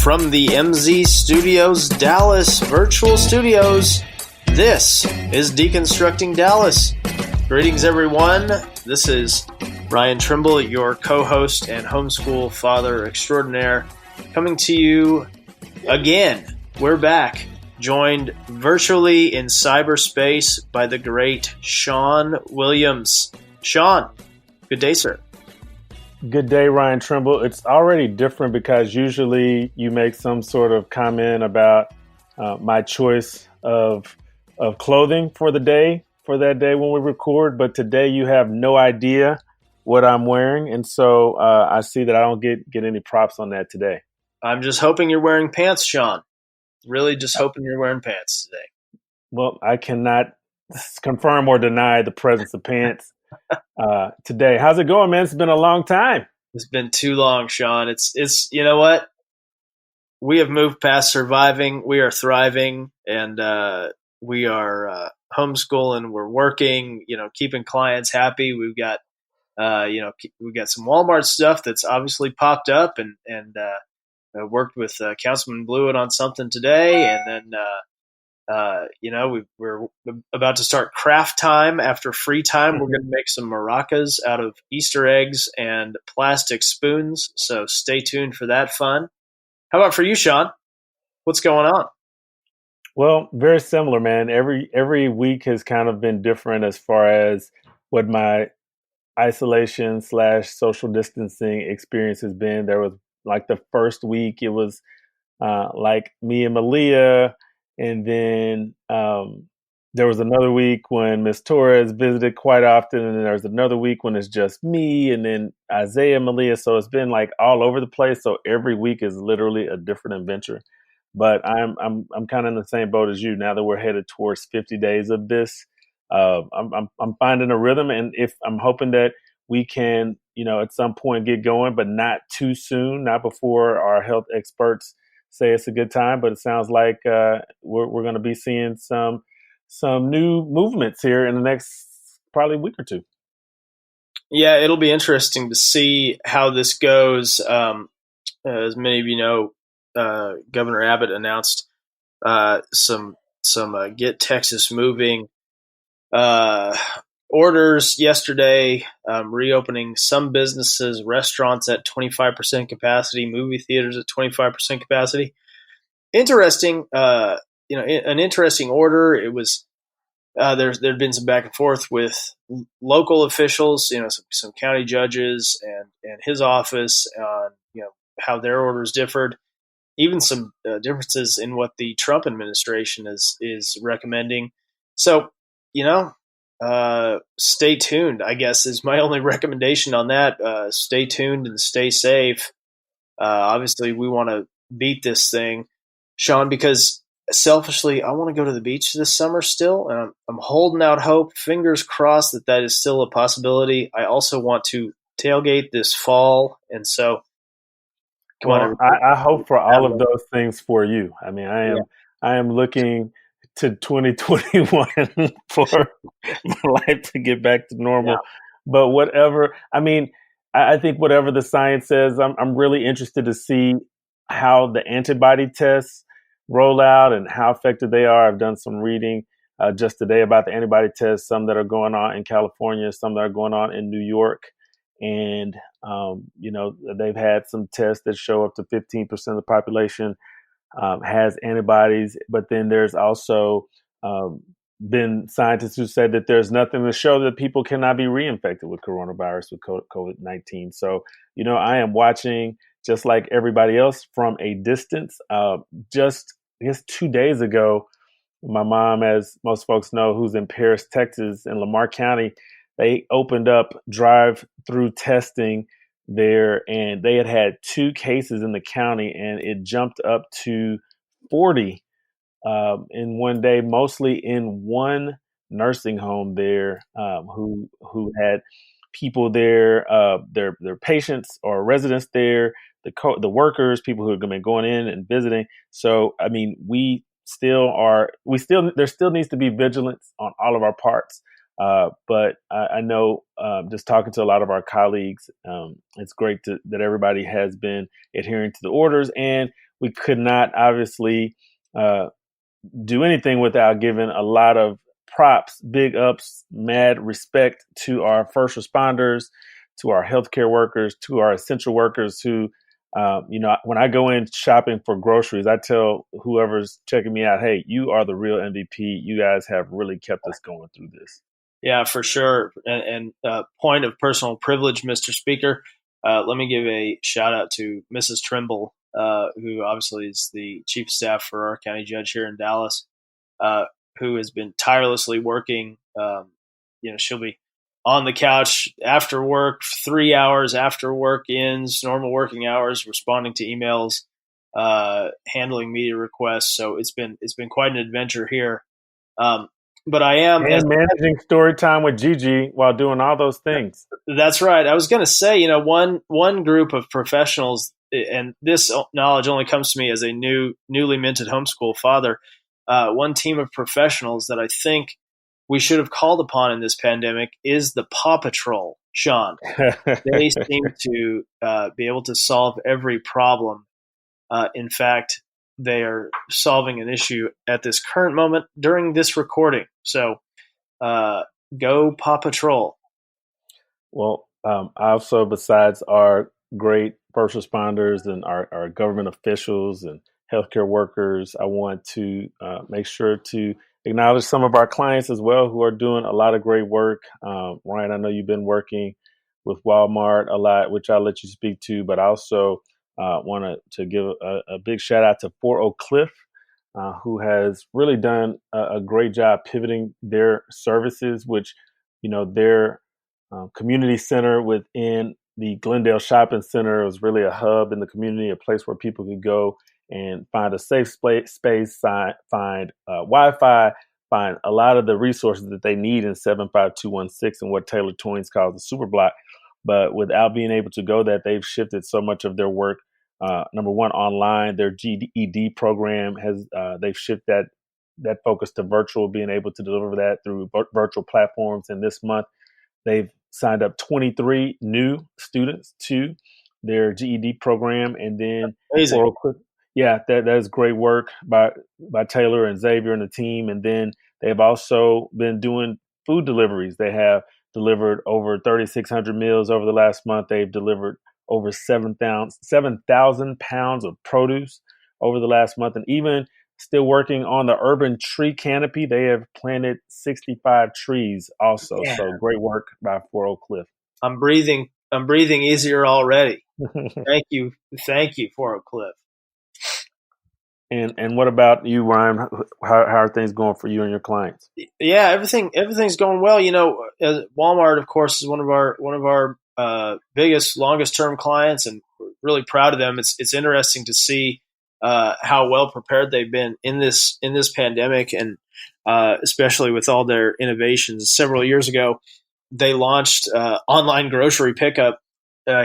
From the MZ Studios Dallas virtual studios, this is Deconstructing Dallas. Greetings, everyone. This is Ryan Trimble, your co-host and homeschool father extraordinaire, coming to you again. We're back, joined virtually in cyberspace by the great Shawn Williams. Shawn, good day, sir. Good day, Ryan Trimble. It's already different because usually you make some sort of comment about my choice of clothing for that day when we record. But today you have no idea what I'm wearing. And so I see that I don't get any props on that today. I'm just hoping you're wearing pants, Shawn. Really just hoping you're wearing pants today. Well, I cannot confirm or deny the presence of pants today. How's it going, man? It's been a long time. It's been too long, Shawn. It's you know what? We have moved past surviving. We are thriving, and we are homeschooling. We're working, keeping clients happy. We've got, we've got some Walmart stuff that's obviously popped up, and I worked with Councilman Blewett on something today, and then we're about to start craft time after free time. We're going to make some maracas out of Easter eggs and plastic spoons. So stay tuned for that fun. How about for you, Shawn? What's going on? Well, very similar, man. Every week has kind of been different as far as what my isolation / social distancing experience has been. There was like the first week, it was like me and Malia. And then there was another week when Miss Torres visited quite often. And then there was another week when it's just me and then Isaiah and Malia. So it's been like all over the place. So every week is literally a different adventure. But I'm kind of in the same boat as you. Now that we're headed towards 50 days of this, I'm finding a rhythm. And if I'm hoping that we can, at some point get going, but not too soon, not before our health experts say it's a good time, but it sounds like we're going to be seeing some new movements here in the next probably week or two. Yeah, it'll be interesting to see how this goes. As many of you know, Governor Abbott announced some Get Texas Moving orders yesterday, reopening some businesses, restaurants at 25% capacity, movie theaters at 25% capacity. Interesting, an interesting order. It was there'd been some back and forth with local officials, some county judges and his office on how their orders differed. Even some differences in what the Trump administration is recommending. So, stay tuned, I guess, is my only recommendation on that. Stay tuned and stay safe. Obviously, we want to beat this thing, Shawn, because selfishly, I want to go to the beach this summer still, and I'm holding out hope, fingers crossed that is still a possibility. I also want to tailgate this fall, and so come on. I hope for all of those things for you. I mean, I am looking to 2021 for my life to get back to normal. Yeah. But whatever, I think whatever the science says, I'm really interested to see how the antibody tests roll out and how effective they are. I've done some reading just today about the antibody tests, some that are going on in California, some that are going on in New York. And, they've had some tests that show up to 15% of the population has antibodies. But then there's also been scientists who said that there's nothing to show that people cannot be reinfected with coronavirus, with COVID-19. So, I am watching just like everybody else from a distance. Just, I guess, 2 days ago, my mom, as most folks know, who's in Paris, Texas, in Lamar County, they opened up drive-through testing there, and they had 2 cases in the county, and it jumped up to 40 in one day, mostly in one nursing home there, who had people there, their patients or residents there, the workers, people who are going to be going in and visiting. So, there still needs to be vigilance on all of our parts. But I know just talking to a lot of our colleagues, it's great that everybody has been adhering to the orders. And we could not obviously do anything without giving a lot of props, big ups, mad respect to our first responders, to our healthcare workers, to our essential workers who, when I go in shopping for groceries, I tell whoever's checking me out, hey, you are the real MVP. You guys have really kept us going through this. Yeah, for sure. And point of personal privilege, Mr. Speaker, let me give a shout out to Mrs. Trimble, who obviously is the chief of staff for our county judge here in Dallas, who has been tirelessly working. She'll be on the couch after work, 3 hours after work ends, normal working hours, responding to emails, handling media requests. So it's been quite an adventure here. But I am managing story time with Gigi while doing all those things. That's right. I was going to say, one group of professionals, and this knowledge only comes to me as a newly minted homeschool father. One team of professionals that I think we should have called upon in this pandemic is the Paw Patrol, Shawn. They seem to be able to solve every problem. In fact, they are solving an issue at this current moment during this recording. So go Paw Patrol. Well, also, besides our great first responders and our government officials and healthcare workers, I want to make sure to acknowledge some of our clients as well who are doing a lot of great work. Ryan, I know you've been working with Walmart a lot, which I'll let you speak to, but I also want to give a big shout out to Fort Oak Cliff, who has really done a great job pivoting their services, which, their community center within the Glendale Shopping Center was really a hub in the community, a place where people could go and find a safe space, find Wi-Fi, find a lot of the resources that they need in 75216 and what Taylor Toynes calls the super block. But without being able to go that, they've shifted so much of their work. Number one, online, their GED program they've shifted that focus to virtual, being able to deliver that through virtual platforms. And this month, they've signed up 23 new students to their GED program. And then, that is great work by Taylor and Xavier and the team. And then they've also been doing food deliveries. They have delivered over 3,600 meals over the last month. They've delivered over 7,000 pounds of produce over the last month. And even still working on the urban tree canopy, they have planted 65 trees also. Yeah. So great work by Fort Oak Cliff. I'm breathing easier already. Thank you, Fort Oak Cliff. And what about you, Ryan? How are things going for you and your clients? Yeah, everything's going well. Walmart, of course, is one of our biggest, longest term clients, and we're really proud of them. It's interesting to see how well prepared they've been in this pandemic, and especially with all their innovations. Several years ago, they launched online grocery pickup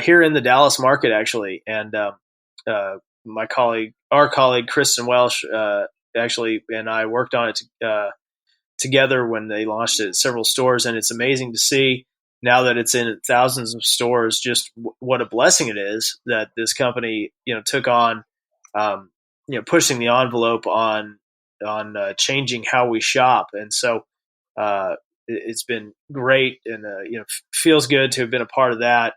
here in the Dallas market, actually, and our colleague Kristen Welsh, actually, and I worked on it together when they launched it at several stores, and it's amazing to see now that it's in thousands of stores, just what a blessing it is that this company, took on, pushing the envelope on changing how we shop. And so it's been great, and feels good to have been a part of that.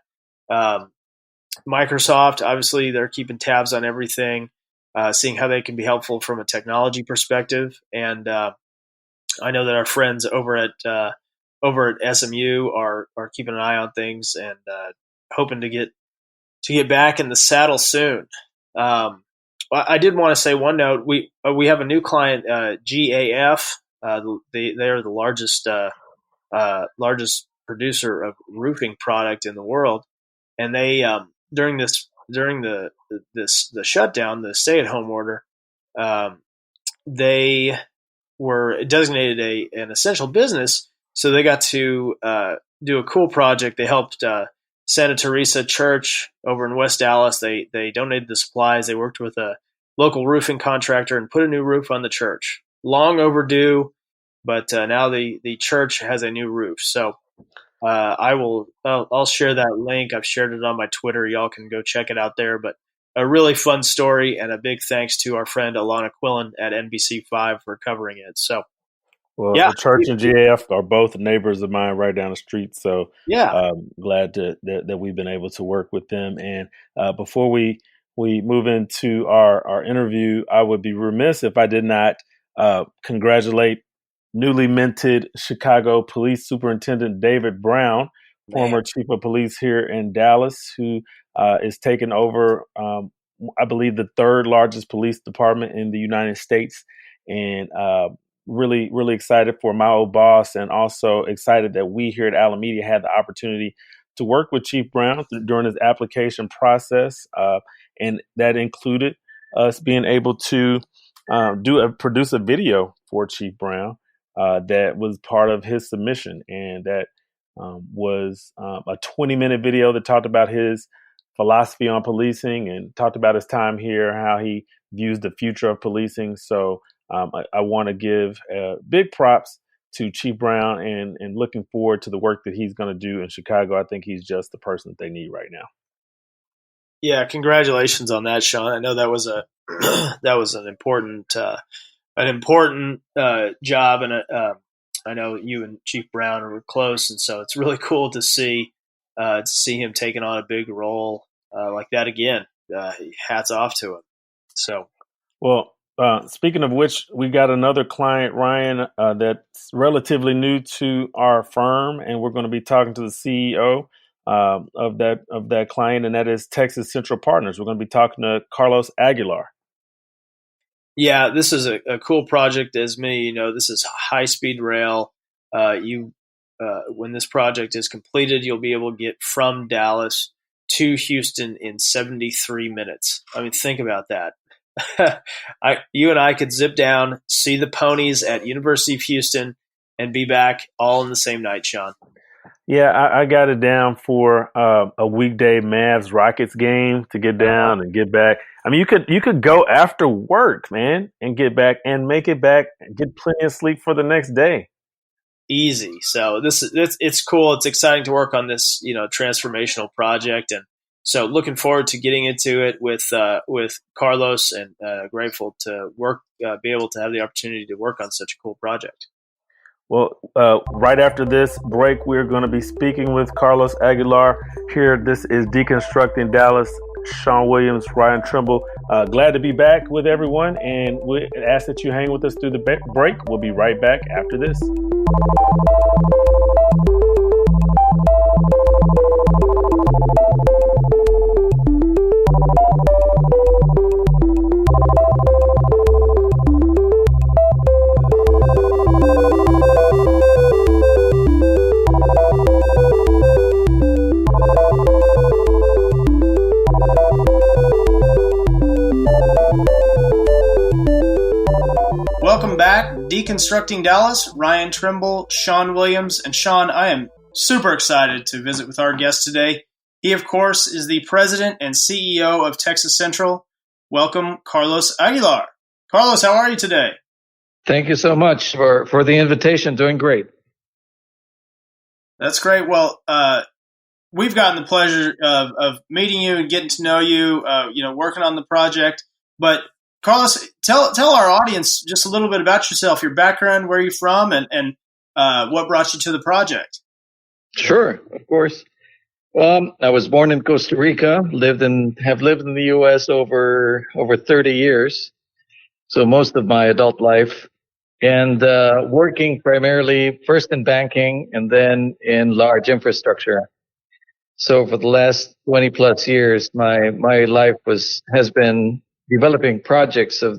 Microsoft, obviously, they're keeping tabs on everything, seeing how they can be helpful from a technology perspective. And I know that our friends over at SMU are keeping an eye on things and hoping to get back in the saddle soon. I did want to say one note. We have a new client, GAF. They are the largest producer of roofing product in the world, and they during the shutdown, the stay-at-home order, they were designated an essential business, so they got to do a cool project. They helped Santa Teresa Church over in West Dallas. They donated the supplies. They worked with a local roofing contractor and put a new roof on the church. Long overdue, but now the church has a new roof. So I'll share that link. I've shared it on my Twitter. Y'all can go check it out there. But a really fun story, and a big thanks to our friend Alana Quillen at NBC5 for covering it. So, well, yeah, the church and GAF are both neighbors of mine right down the street. So yeah, glad that we've been able to work with them. And before we move into our interview, I would be remiss if I did not congratulate newly minted Chicago Police Superintendent David Brown, former chief of police here in Dallas, who is taking over, I believe, the third largest police department in the United States. And really, really excited for my old boss, and also excited that we here at Alameda had the opportunity to work with Chief Brown during his application process. And that included us being able to produce a video for Chief Brown that was part of his submission. And that was a 20-minute video that talked about his philosophy on policing and talked about his time here, how he views the future of policing. So I want to give big props to Chief Brown, and looking forward to the work that he's going to do in Chicago. I think he's just the person that they need right now. Yeah, congratulations on that, Shawn. I know that was an important job, and I know you and Chief Brown were close, and so it's really cool to see him taking on a big role like that again. Hats off to him. So, well, speaking of which, we got another client, Ryan, that's relatively new to our firm, and we're going to be talking to the CEO of that client, and that is Texas Central Partners. We're going to be talking to Carlos Aguilar. Yeah, this is a cool project. As many you know, this is high-speed rail. When this project is completed, you'll be able to get from Dallas to Houston in 73 minutes. I mean, think about that. You and I could zip down, see the ponies at University of Houston, and be back all in the same night, Shawn. Yeah, I got it down for a weekday Mavs Rockets game to get down and get back. I mean, you could go after work, man, and get back and make it back, get plenty of sleep for the next day. Easy. So it's cool. It's exciting to work on this, transformational project, and so looking forward to getting into it with Carlos, and grateful to be able to have the opportunity to work on such a cool project. Well, right after this break, we're going to be speaking with Carlos Aguilar here. This is Deconstructing Dallas. Shawn Williams, Ryan Trimble. Glad to be back with everyone, and we ask that you hang with us through the break. We'll be right back after this. Welcome back, Deconstructing Dallas. Ryan Trimble, Shawn Williams, and Shawn, I am super excited to visit with our guest today. He, of course, is the president and CEO of Texas Central. Welcome, Carlos Aguilar. Carlos, how are you today? Thank you so much for the invitation. Doing great. That's great. Well, we've gotten the pleasure of meeting you and getting to know you, working on the project. But Carlos, tell our audience just a little bit about yourself, your background, where you're from, and what brought you to the project. Sure, of course. I was born in Costa Rica, have lived in the U.S. over 30 years, so most of my adult life, and working primarily first in banking and then in large infrastructure. So for the last 20 plus years, my life has been developing projects of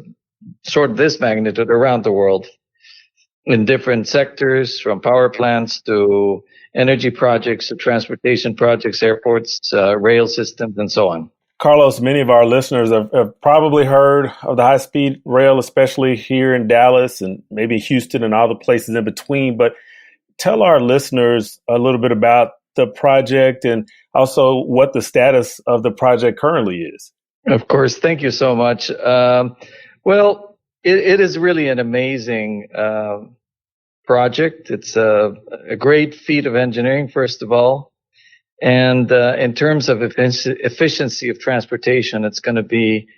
sort of this magnitude around the world in different sectors, from power plants to energy projects to transportation projects, airports, rail systems, and so on. Carlos, many of our listeners have probably heard of the high-speed rail, especially here in Dallas and maybe Houston and all the places in between. But tell our listeners a little bit about the project and also what the status of the project currently is. Of course. Thank you so much. Well, it is really an amazing project. It's a great feat of engineering, first of all. And in terms of efficiency of transportation, it's going to be